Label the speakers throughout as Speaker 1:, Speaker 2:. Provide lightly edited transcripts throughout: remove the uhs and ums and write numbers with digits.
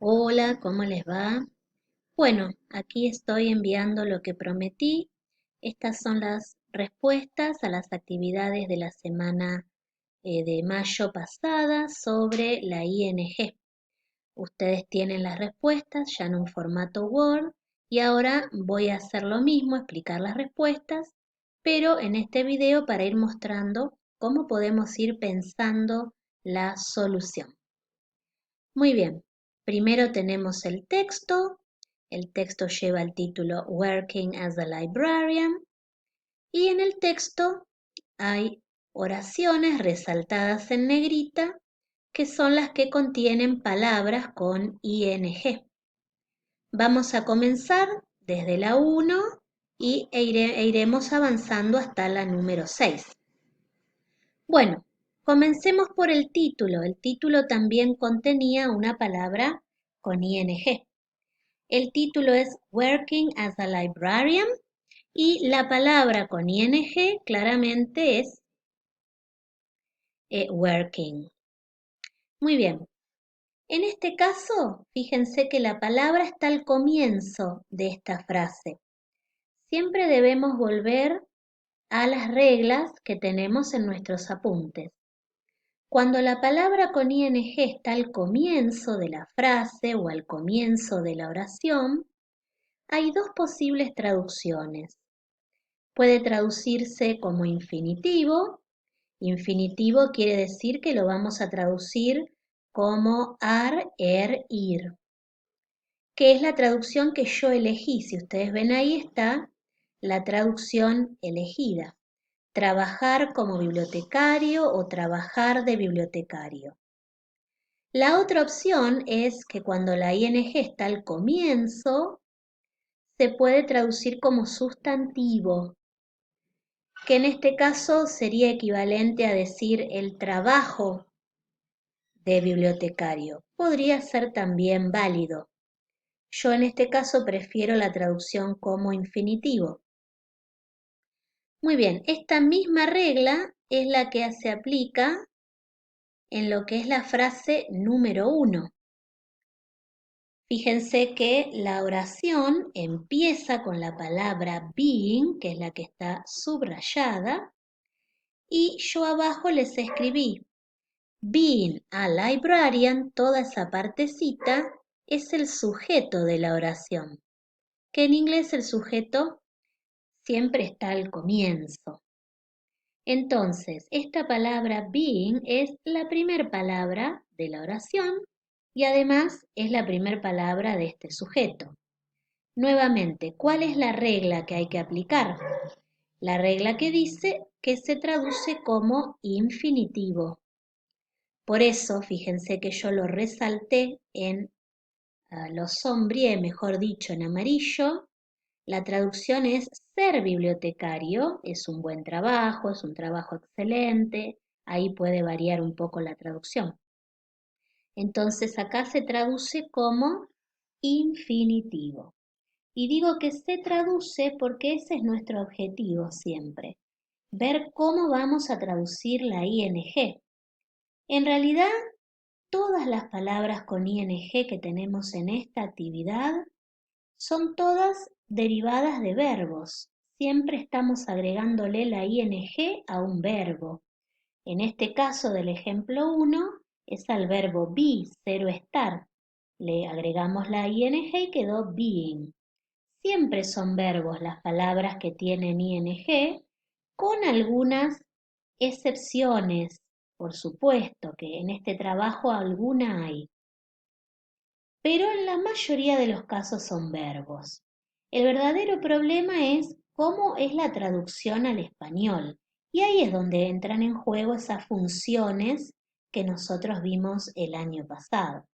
Speaker 1: Hola, ¿cómo les va? Bueno, aquí estoy enviando lo que prometí. Estas son las respuestas a las actividades de la semana de mayo pasada sobre la ING. Ustedes tienen las respuestas ya en un formato Word y ahora voy a hacer lo mismo, explicar las respuestas, pero en este video para ir mostrando cómo podemos ir pensando la solución. Muy bien, primero tenemos el texto. El texto lleva el título Working as a Librarian y en el texto hay oraciones resaltadas en negrita que son las que contienen palabras con ing. Vamos a comenzar desde la 1 e iremos avanzando hasta la número 6. Bueno, comencemos por el título. El título también contenía una palabra con ing. El título es Working as a Librarian y la palabra con ing claramente es working. Muy bien. En este caso, fíjense que la palabra está al comienzo de esta frase. Siempre debemos volver a las reglas que tenemos en nuestros apuntes. Cuando la palabra con ing está al comienzo de la frase o al comienzo de la oración, hay dos posibles traducciones. Puede traducirse como infinitivo. Infinitivo quiere decir que lo vamos a traducir como ar, ir, que es la traducción que yo elegí. Si ustedes ven ahí está la traducción elegida. Trabajar como bibliotecario o trabajar de bibliotecario. La otra opción es que cuando la ing está al comienzo, se puede traducir como sustantivo, que en este caso sería equivalente a decir el trabajo de bibliotecario. Podría ser también válido. Yo en este caso prefiero la traducción como infinitivo. Muy bien, esta misma regla es la que se aplica en lo que es la frase número 1. Fíjense que la oración empieza con la palabra being, que es la que está subrayada, y yo abajo les escribí being a librarian, toda esa partecita es el sujeto de la oración, que en inglés el sujeto siempre está al comienzo. Entonces, esta palabra being es la primera palabra de la oración y además es la primera palabra de este sujeto. Nuevamente, ¿cuál es la regla que hay que aplicar? La regla que dice que se traduce como infinitivo. Por eso, fíjense que yo lo resalté lo sombreé, mejor dicho, en amarillo. La traducción es ser bibliotecario, es un buen trabajo, es un trabajo excelente. Ahí puede variar un poco la traducción. Entonces acá se traduce como infinitivo. Y digo que se traduce porque ese es nuestro objetivo siempre, ver cómo vamos a traducir la ing. En realidad, todas las palabras con ing que tenemos en esta actividad son todas derivadas de verbos. Siempre estamos agregándole la ing a un verbo. En este caso del ejemplo 1 es al verbo be, ser o estar. Le agregamos la ing y quedó being. Siempre son verbos las palabras que tienen ing, con algunas excepciones, por supuesto que en este trabajo alguna hay, pero en la mayoría de los casos son verbos. El verdadero problema es cómo es la traducción al español, y ahí es donde entran en juego esas funciones que nosotros vimos el año pasado.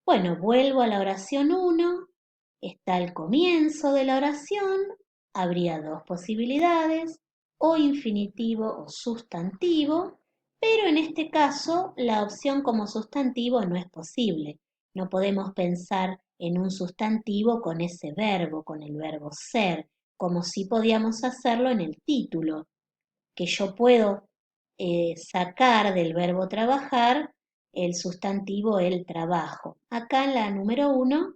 Speaker 1: Bueno, vuelvo a la oración 1. Está el comienzo de la oración, habría dos posibilidades, o infinitivo o sustantivo, pero en este caso la opción como sustantivo no es posible. No podemos pensar en un sustantivo con ese verbo, con el verbo ser, como si podíamos hacerlo en el título, que yo puedo sacar del verbo trabajar el sustantivo el trabajo. Acá en la número 1,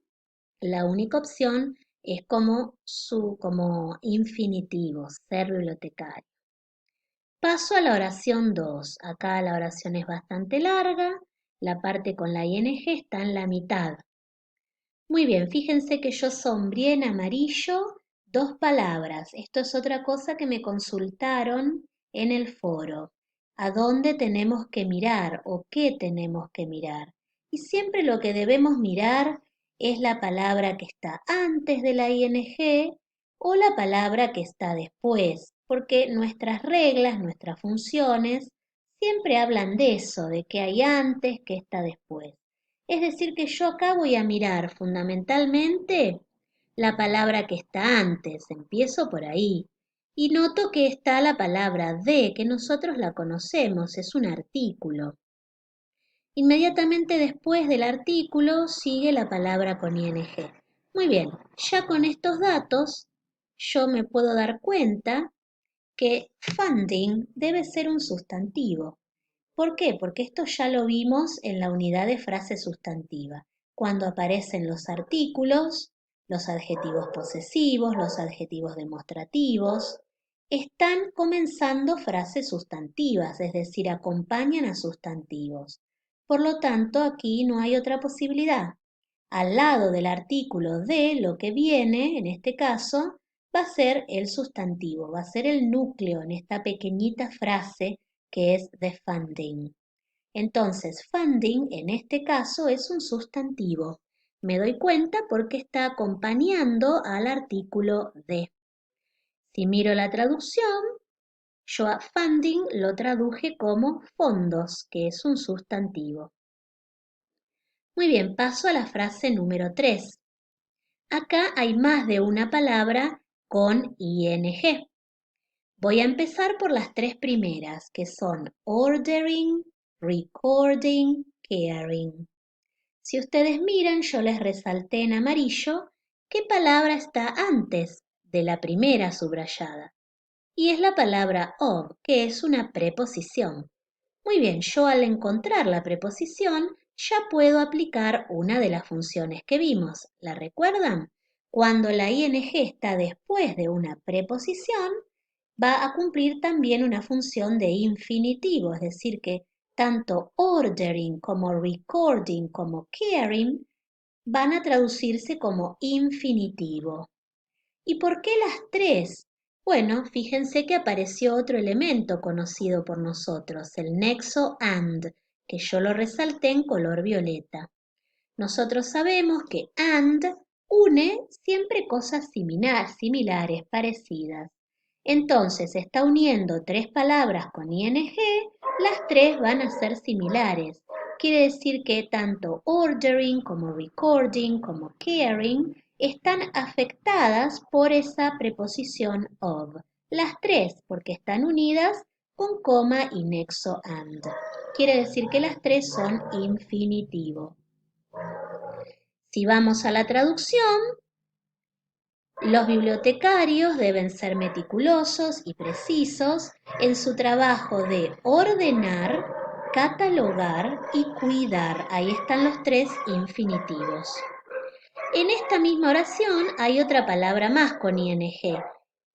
Speaker 1: la única opción es como infinitivo, ser bibliotecario. Paso a la oración 2. Acá la oración es bastante larga, la parte con la ing está en la mitad. Muy bien, fíjense que yo sombreé en amarillo dos palabras. Esto es otra cosa que me consultaron en el foro. ¿A dónde tenemos que mirar o qué tenemos que mirar? Y siempre lo que debemos mirar es la palabra que está antes de la ing o la palabra que está después, porque nuestras reglas, nuestras funciones, siempre hablan de eso, de qué hay antes, qué está después. Es decir, que yo acá voy a mirar fundamentalmente la palabra que está antes, empiezo por ahí, y noto que está la palabra de, que nosotros la conocemos, es un artículo. Inmediatamente después del artículo sigue la palabra con ing. Muy bien, ya con estos datos yo me puedo dar cuenta que funding debe ser un sustantivo. ¿Por qué? Porque esto ya lo vimos en la unidad de frase sustantiva, cuando aparecen los artículos, los adjetivos posesivos, los adjetivos demostrativos, están comenzando frases sustantivas, es decir, acompañan a sustantivos. Por lo tanto, aquí no hay otra posibilidad. Al lado del artículo de lo que viene, en este caso, va a ser el sustantivo, va a ser el núcleo en esta pequeñita frase que es the funding. Entonces, funding en este caso es un sustantivo. Me doy cuenta porque está acompañando al artículo de. Si miro la traducción, yo a funding lo traduje como fondos, que es un sustantivo. Muy bien, paso a la frase número 3. Acá hay más de una palabra con ing. Voy a empezar por las tres primeras, que son ordering, recording, caring. Si ustedes miran, yo les resalté en amarillo qué palabra está antes de la primera subrayada. Y es la palabra of, que es una preposición. Muy bien, yo al encontrar la preposición ya puedo aplicar una de las funciones que vimos. ¿La recuerdan? Cuando la ing está después de una preposición, va a cumplir también una función de infinitivo, es decir, que tanto ordering como recording como caring van a traducirse como infinitivo. ¿Y por qué las tres? Bueno, fíjense que apareció otro elemento conocido por nosotros, el nexo and, que yo lo resalté en color violeta. Nosotros sabemos que and une siempre cosas similares, parecidas. Entonces está uniendo tres palabras con ing, las tres van a ser similares. Quiere decir que tanto ordering como recording como caring están afectadas por esa preposición of. Las tres, porque están unidas con coma y nexo and. Quiere decir que las tres son infinitivo. Si vamos a la traducción, los bibliotecarios deben ser meticulosos y precisos en su trabajo de ordenar, catalogar y cuidar. Ahí están los tres infinitivos. En esta misma oración hay otra palabra más con ing,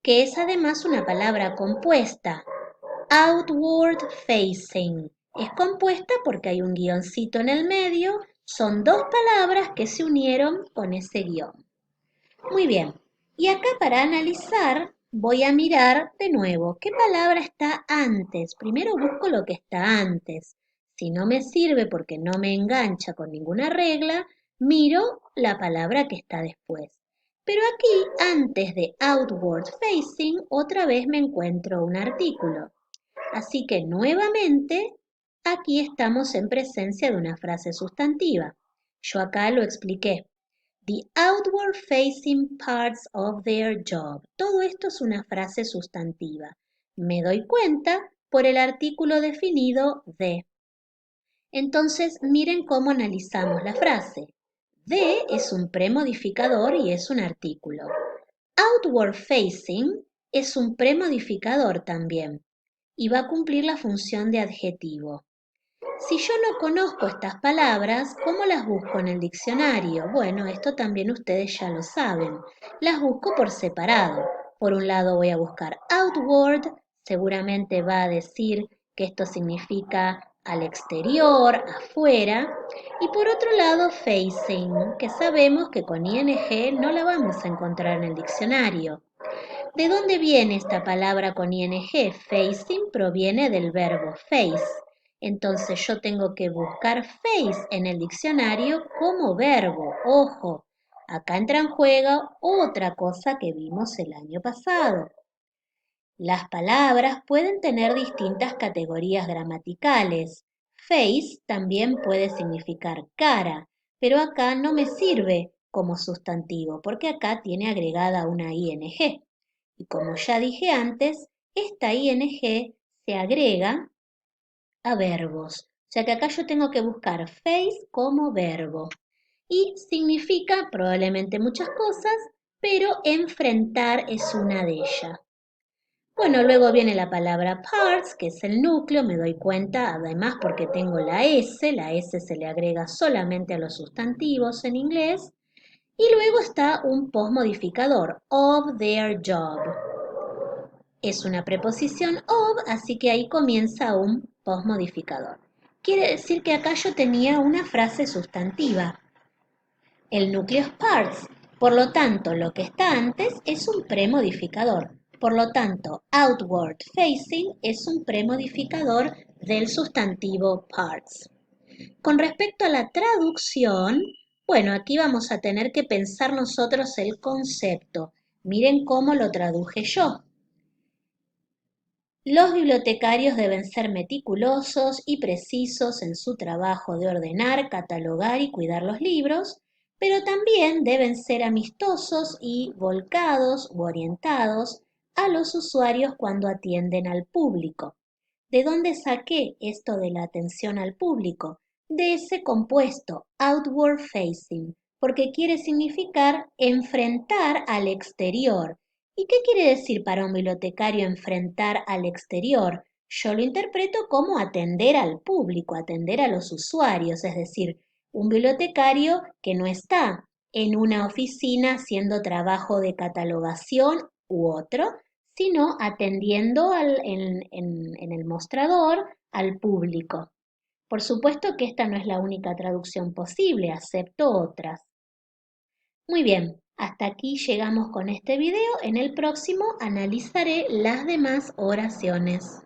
Speaker 1: que es además una palabra compuesta, outward facing. Es compuesta porque hay un guioncito en el medio, son dos palabras que se unieron con ese guión. Muy bien, y acá para analizar voy a mirar de nuevo qué palabra está antes. Primero busco lo que está antes. Si no me sirve porque no me engancha con ninguna regla, miro la palabra que está después. Pero aquí, antes de outward facing, otra vez me encuentro un artículo. Así que nuevamente, aquí estamos en presencia de una frase sustantiva. Yo acá lo expliqué. The outward facing parts of their job. Todo esto es una frase sustantiva. Me doy cuenta por el artículo definido de. Entonces, miren cómo analizamos la frase. De es un premodificador y es un artículo. Outward facing es un premodificador también y va a cumplir la función de adjetivo. Si yo no conozco estas palabras, ¿cómo las busco en el diccionario? Bueno, esto también ustedes ya lo saben. Las busco por separado. Por un lado voy a buscar outward, seguramente va a decir que esto significa al exterior, afuera. Y por otro lado facing, que sabemos que con ing no la vamos a encontrar en el diccionario. ¿De dónde viene esta palabra con ing? Facing proviene del verbo face. Entonces yo tengo que buscar face en el diccionario como verbo. Ojo, acá entra en juego otra cosa que vimos el año pasado. Las palabras pueden tener distintas categorías gramaticales. Face también puede significar cara, pero acá no me sirve como sustantivo porque acá tiene agregada una ing. Y como ya dije antes, esta ing se agrega a verbos. O sea que acá yo tengo que buscar face como verbo. Y significa probablemente muchas cosas, pero enfrentar es una de ellas. Bueno, luego viene la palabra parts, que es el núcleo, me doy cuenta, además porque tengo la S se le agrega solamente a los sustantivos en inglés, y luego está un postmodificador, of their job. Es una preposición of, así que ahí comienza un postmodificador. Quiere decir que acá yo tenía una frase sustantiva. El núcleo es parts. Por lo tanto, lo que está antes es un premodificador. Por lo tanto, outward facing es un premodificador del sustantivo parts. Con respecto a la traducción, bueno, aquí vamos a tener que pensar nosotros el concepto. Miren cómo lo traduje yo. Los bibliotecarios deben ser meticulosos y precisos en su trabajo de ordenar, catalogar y cuidar los libros, pero también deben ser amistosos y volcados u orientados a los usuarios cuando atienden al público. ¿De dónde saqué esto de la atención al público? De ese compuesto, outward facing, porque quiere significar enfrentar al exterior. ¿Y qué quiere decir para un bibliotecario enfrentar al exterior? Yo lo interpreto como atender al público, atender a los usuarios, es decir, un bibliotecario que no está en una oficina haciendo trabajo de catalogación u otro, sino atendiendo en el mostrador al público. Por supuesto que esta no es la única traducción posible, acepto otras. Muy bien, hasta aquí llegamos con este video. En el próximo analizaré las demás oraciones.